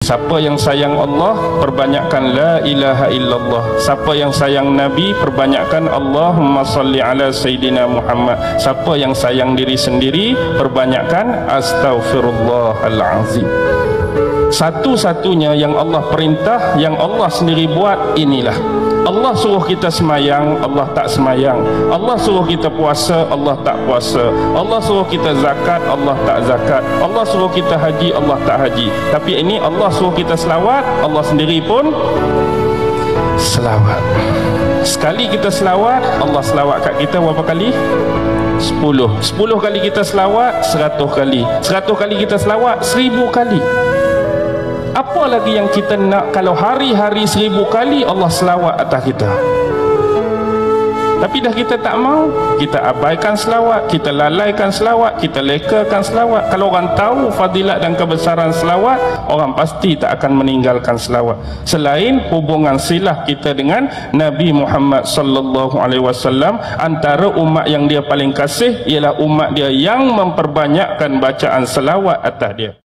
Siapa yang sayang Allah, perbanyakkan la ilaha illallah. Siapa yang sayang Nabi, perbanyakkan Allahumma salli ala Sayyidina Muhammad. Siapa yang sayang diri sendiri, perbanyakkan astaghfirullahalazim. Satu-satunya yang Allah perintah, yang Allah sendiri buat, inilah. Allah suruh kita semayang, Allah tak semayang. Allah suruh kita puasa, Allah tak puasa. Allah suruh kita zakat, Allah tak zakat. Allah suruh kita haji, Allah tak haji. Tapi ini Allah suruh kita selawat, Allah sendiri pun selawat. Sekali kita selawat, Allah selawat kat kita berapa kali? 10 kali kita selawat, 100 kali. 100 kali kita selawat, 1000 kali. Apa lagi yang kita nak kalau hari-hari 1000 kali Allah selawat atas kita? Tapi dah kita tak mau, kita abaikan selawat, kita lalaikan selawat, kita lekakan selawat. Kalau orang tahu fadilat dan kebesaran selawat, orang pasti tak akan meninggalkan selawat. Selain hubungan silah kita dengan Nabi Muhammad sallallahu alaihi wasallam, antara umat yang dia paling kasih ialah umat dia yang memperbanyakkan bacaan selawat atas dia.